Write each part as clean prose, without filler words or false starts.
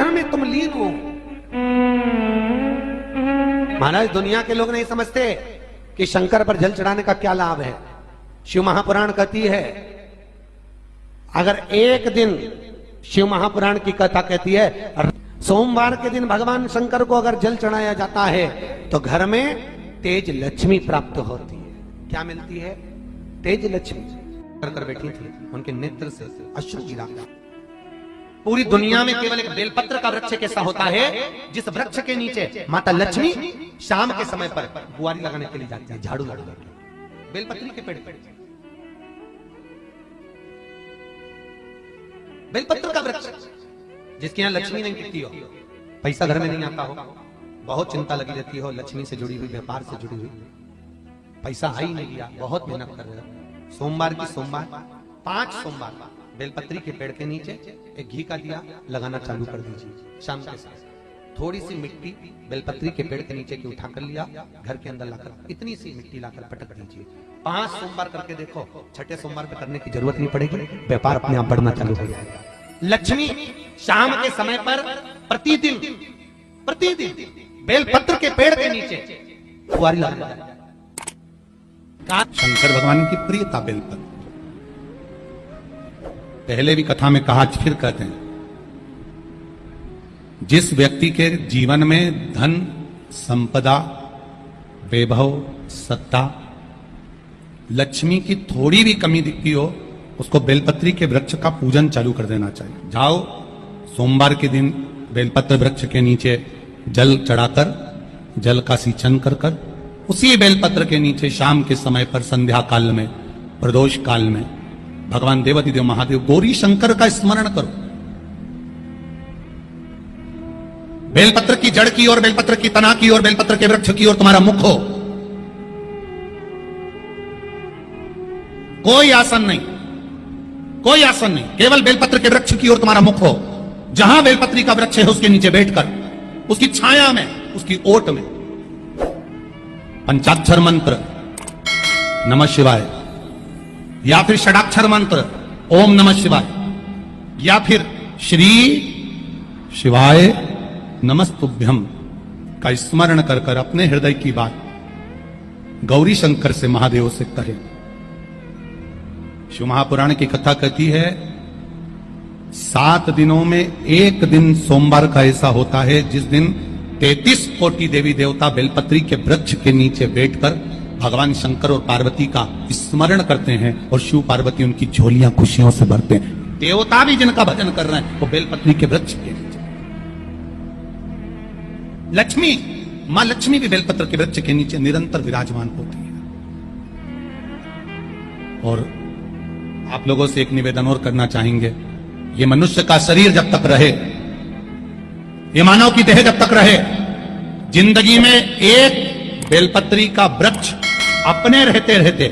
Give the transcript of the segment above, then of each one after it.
घर में तुम लीन हो। महाराज दुनिया के लोग नहीं समझते कि शंकर पर जल चढ़ाने का क्या लाभ है। शिव महापुराण कहती है, अगर एक दिन शिव महापुराण की कथा कहती है सोमवार के दिन भगवान शंकर को अगर जल चढ़ाया जाता है तो घर में तेज लक्ष्मी प्राप्त होती है। क्या मिलती है? तेज लक्ष्मी। कर बैठी थी, उनके नेत्र से अश्रु गिरा। पूरी दुनिया में केवल एक बेलपत्र का वृक्ष कैसा होता है जिस वृक्ष के नीचे माता लक्ष्मी शाम के समय पर बुआरी लगाने के लिए जाती है, झाड़ू लगाने के लिए। बेलपत्री के पेड़ पर बेलपत्र का वृक्ष, जिसके यहाँ लक्ष्मी नहीं टिकती हो, पैसा घर में नहीं आता हो, बहुत चिंता लगी रहती हो, लक्ष्मी से जुड़ी हुई, व्यापार से जुड़ी हुई, पैसा आ ही नहीं गया, बहुत मेहनत कर रहे हो। सोमवार की सोमवार 5 सोमवार बेलपत्री के पेड़ के नीचे एक घी का दिया लगाना चालू कर दीजिए। शाम के साथ थोड़ी सी मिट्टी बेलपत्री के पेड़ के नीचे की उठा कर लिया, घर के अंदर लाकर इतनी सी मिट्टी लाकर पटक दीजिए। 5 सोमवार करके देखो, छठे सोमवार पे करने की जरूरत नहीं पड़ेगी, व्यापार अपने आप बढ़ना चालू हो जाएगा। लक्ष्मी शाम के समय पर प्रतिदिन बेलपत्र के पेड़ के नीचे बुआरी लगाना। शंकर भगवान की प्रियता बेलपत्र। पहले भी कथा में कहा, फिर कहते हैं, जिस व्यक्ति के जीवन में धन, संपदा, वैभव, सत्ता, लक्ष्मी की थोड़ी भी कमी दिखती हो, उसको बेलपत्री के वृक्ष का पूजन चालू कर देना चाहिए। जाओ सोमवार के दिन बेलपत्र वृक्ष के नीचे जल चढ़ाकर, जल का सिंचन कर कर, उसी बेलपत्र के नीचे शाम के समय पर संध्या काल में, प्रदोष काल में भगवान देवाधिदेव महादेव गौरी शंकर का स्मरण करो। बेलपत्र की जड़ की ओर, बेलपत्र की तना की ओर, बेलपत्र के वृक्ष की ओर तुम्हारा मुख हो। कोई आसन नहीं, कोई आसन नहीं, केवल बेलपत्र के वृक्ष की ओर तुम्हारा मुख हो। जहां बेलपत्री का वृक्ष है उसके नीचे बैठकर, उसकी छाया में, उसकी ओट में पंचाक्षर मंत्र नमः शिवाय, या फिर षडाक्षर मंत्र ओम नमः शिवाय, या फिर श्री शिवाय नमस्तुभ्यम का स्मरण कर कर अपने हृदय की बात गौरी शंकर से, महादेव से कहे। शिव महापुराण की कथा कहती है 7 दिनों में एक दिन सोमवार का ऐसा होता है जिस दिन 33 कोटि देवी देवता बेलपत्री के वृक्ष के नीचे बैठकर भगवान शंकर और पार्वती का स्मरण करते हैं और शिव पार्वती उनकी झोलियां खुशियों से भरते हैं। देवता भी जिनका भजन कर रहे हैं वो बेलपत्री के वृक्ष के नीचे। लक्ष्मी, मां लक्ष्मी भी बेलपत्र के वृक्ष के नीचे निरंतर विराजमान होती है। और आप लोगों से एक निवेदन और करना चाहेंगे, ये मनुष्य का शरीर जब तक रहे, ये मानव की देह जब तक रहे, जिंदगी में एक बेलपत्री का वृक्ष अपने रहते रहते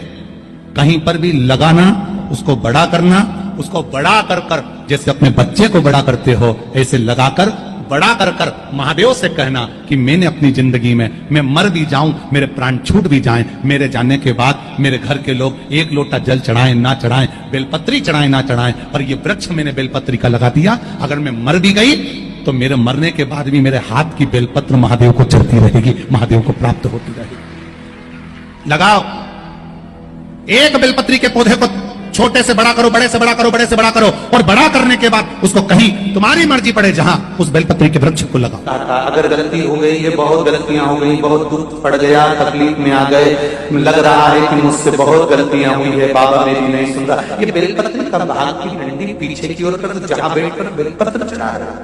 कहीं पर भी लगाना, उसको बड़ा करना, उसको बड़ा कर कर जैसे अपने बच्चे को बड़ा करते हो ऐसे लगाकर बड़ा कर कर महादेव से कहना कि मैंने अपनी जिंदगी में, मैं मर भी जाऊं, मेरे प्राण छूट भी जाएं, मेरे जाने के बाद मेरे घर के लोग एक लोटा जल चढ़ाएं ना चढ़ाएं, बेलपत्री चढ़ाएं ना चढ़ाएं, पर ये वृक्ष मैंने बेलपत्री का लगा दिया, अगर मैं मर भी गई तो मेरे मरने के बाद भी मेरे हाथ की बेलपत्र महादेव को चढ़ती रहेगी, महादेव को प्राप्त होती रहेगी। लगाओ एक बेलपत्री के पौधे को, छोटे से बड़ा करो, बड़े से बड़ा करो, बड़े से बड़ा करो, और बड़ा करने के बाद उसको कहीं तुम्हारी मर्जी पड़े जहां उस बेलपत्री के वृक्ष को लगाओ। अगर गलती हो गई, ये बहुत गलतियां हो गई, बहुत दुख पड़ गया, तकलीफ में आ गए, लग रहा है कि मुझसे बहुत गलतियां हुई है, बाबा मेरी नहीं सुन रहा, ये बेलपत्री का भाग की डंडी पीछे की ओर कर, जहां बैठकर बेलपत्र चढ़ा रहा,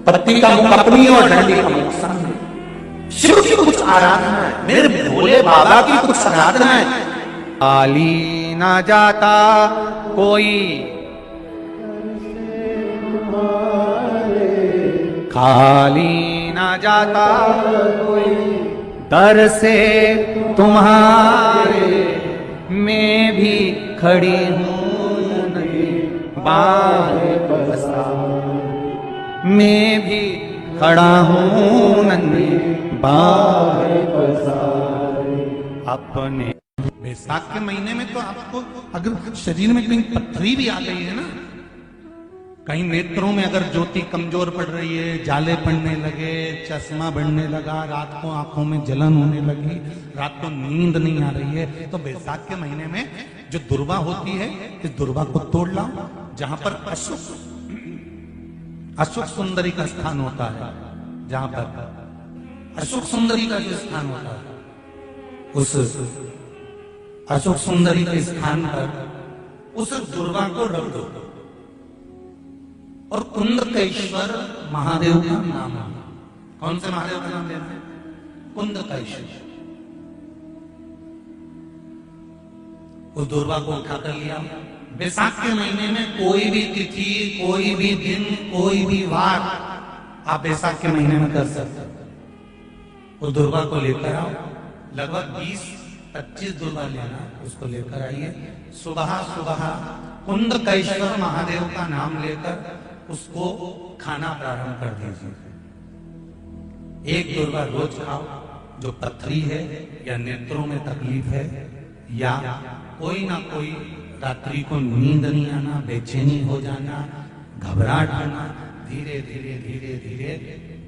पत्ती का मुख अपनी और डंडी का मुख सामने। शिव की कुछ आराधना है, मेरे भोले बाबा की कुछ आराधना है। खाली ना जाता कोई, खाली ना जाता कोई, दर से तुम्हारे मैं भी खड़ी हूं नहीं, बाहें पसार मैं भी खड़ा हूं नन्ही, बाहें पसार अपने। बैसाख के महीने में तो आपको अगर शरीर में कहीं पथरी भी आ गई है ना, कहीं नेत्रों में अगर ज्योति कमजोर पड़ रही है, जाले पड़ने लगे, चश्मा बढ़ने लगा, रात को आंखों में जलन होने लगी, रात को नींद नहीं आ रही है, तो बैसाख के महीने में जो दुर्वा होती है, इस दुर्वा को तोड़ लाओ। जहां पर अशुक सुंदरी का स्थान होता है, जहां पर अशुक सुंदरी का जो स्थान होता है, उस अशुक सुंदरी के स्थान पर उस दुर्वा को रख दो। और कुंदकेश्वर महादेव का नाम है। कौन से महादेव का नाम लेना है? कुंदकेश्वर। उस दुर्वा को उठाकर लिया। बैसाख के महीने में कोई भी तिथि, कोई भी दिन, कोई भी वार आप बैसाख के महीने में कर सकते हो। उस दुर्वा को लेकर आओ, लगभग 20-25 दुर्वा लेना, उसको लेकर आइए। सुबह सुबह कुंदकेश्वर महादेव का नाम लेकर उसको खाना प्रारंभ कर दीजिए। एक दुर्वा रोज खाओ। जो पथरी है या नेत्रों में तकलीफ है या कोई ना कोई रात्रि को नींद नहीं आना, बेचैनी हो जाना, घबराहट आना, धीरे धीरे धीरे धीरे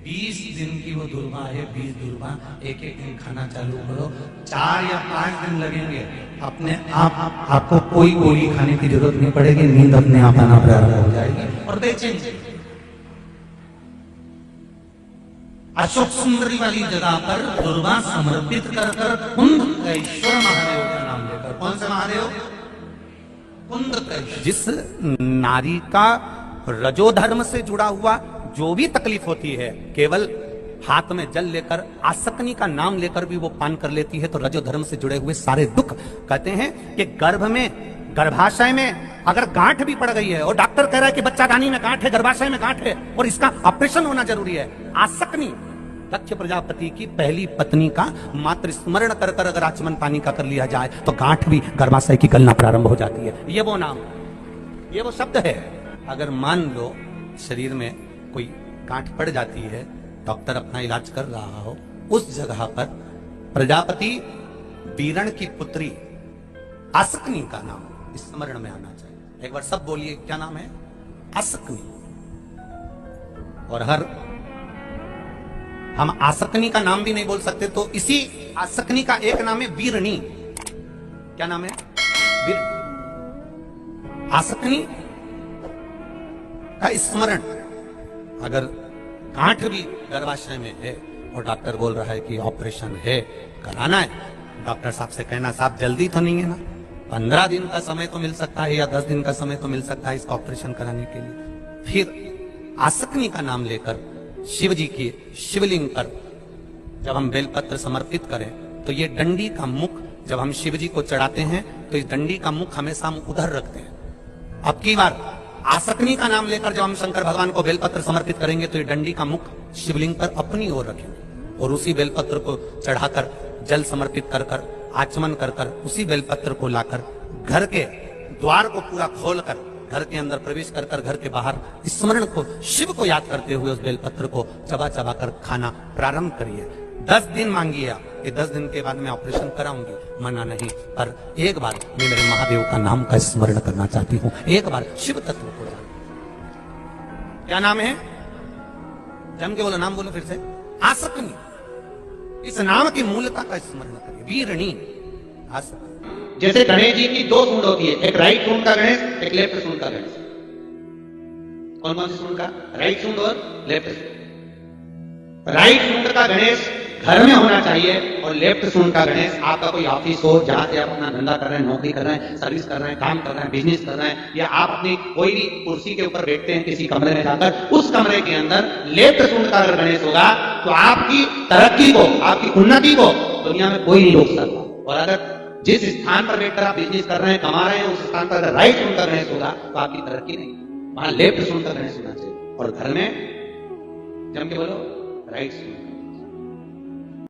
20 दिन की वो दुर्वा है, 20 दुर्वा एक एक दिन खाना चालू करो। 4 या 5 दिन लगेंगे, अपने आप आपको कोई गोली खाने की जरूरत नहीं पड़ेगी, नींद अपने आप आना प्रारंभ हो जाएगी और बेचैनी। अशोक सुंदरी वाली जगह पर दुर्वा समर्पित कर कुंदकेश्वर महादेव का नाम लेकर। कौन से महादेव? कुंदकेश्वर। जिस नारी का रजोधर्म से जुड़ा हुआ जो भी तकलीफ होती है, केवल हाथ में जल लेकर, आसक्ति का नाम लेकर भी वो पान कर लेती है, तो रजोधर्म से जुड़े हुए सारे दुख, कहते हैं कि गर्भ में, गर्भाशय में अगर गांठ भी पड़ गई है और डॉक्टर कह रहा है कि बच्चादानी में गांठ है, गर्भाशय में गांठ है और इसका ऑपरेशन होना जरूरी है, आसक्ति दक्ष प्रजापति की पहली पत्नी का मात्र स्मरण कर कर अगर आचमन पानी का कर लिया जाए तो गांठ भी गर्भाशय की गलना प्रारंभ हो जाती है। ये वो नाम, ये वो शब्द है। अगर मान लो शरीर में कोई गांठ पड़ जाती है, डॉक्टर अपना इलाज कर रहा हो, उस जगह पर प्रजापति बीरण की पुत्री आसक्ति का नाम स्मरण में आना चाहिए। एक बार सब बोलिए, क्या नाम है? आसक्ति। और हम आसक्ति का नाम भी नहीं बोल सकते, तो इसी आसक्ति का एक नाम है बीरणी। क्या नाम है? आसक्ति का स्मरण। अगर गांठ भी गर्भाशय में है और डॉक्टर बोल रहा है कि ऑपरेशन है, कराना है, डॉक्टर साहब से कहना, साहब जल्दी तो नहीं है ना, 15 दिन का समय तो मिल सकता है या 10 दिन का समय तो मिल सकता है इसका ऑपरेशन कराने के लिए। फिर आसक्ति का नाम लेकर शिव जी की शिवलिंग पर जब हम बेलपत्र समर्पित करें तो ये डंडी का मुख जब हम शिव जी को चढ़ाते हैं तो इस डंडी का मुख हमेशा हम उधर रखते हैं। अब की बार आसक्ति का नाम लेकर जब हम शंकर भगवान को बेलपत्र समर्पित करेंगे तो ये डंडी का मुख शिवलिंग पर अपनी ओर रखेंगे और उसी बेलपत्र को चढ़ाकर जल समर्पित कर कर आचमन कर कर उसी बेलपत्र को लाकर घर के द्वार को पूरा खोलकर घर के अंदर प्रवेश कर कर घर के बाहर स्मरण को, शिव को याद करते हुए उस बेलपत्र को चबा चबा कर खाना प्रारंभ करिए। 10 दिन मांगिए आप, ये 10 दिन के बाद मैं ऑपरेशन कराऊंगी, मना नहीं, पर एक बार मैं मेरे महादेव का नाम का स्मरण करना चाहती हूँ, एक बार शिव तत्व को जान। क्या नाम है? जम के बोलो, नाम बोलो फिर से। आसक्ति। इस नाम की मूलता का स्मरण करिए। वीरणी आसक्ति। जैसे गणेश जी की 2 सूंड होती है, एक राइट सूंड का गणेश, एक लेफ्ट सूंड का गणेश। कौन कौन सी सूंड का? राइट सूंड और लेफ्ट सूंड। राइट सूंड का गणेश घर में होना चाहिए और लेफ्ट सूंड का गणेश आपका कोई ऑफिस हो, जहां से आप अपना धंधा कर रहे हैं, नौकरी कर रहे हैं, सर्विस कर रहे हैं, काम कर रहे हैं, बिजनेस कर रहे हैं, या आप अपनी कोई भी कुर्सी के ऊपर बैठते हैं किसी कमरे में जाकर, उस कमरे के अंदर लेफ्ट सूंड का अगर गणेश होगा तो आपकी तरक्की को, आपकी उन्नति को दुनिया में कोई नहीं रोक सकता। और अगर जिस स्थान पर बैठकर आप बिजनेस कर रहे हैं, कमा रहे हैं, उस स्थान पर अगर राइट सूंड का गणेश होगा तो आपकी तरक्की नहीं, वहां लेफ्ट सूंड का गणेश होना चाहिए। और घर में जम के बोलो, राइट सूंड।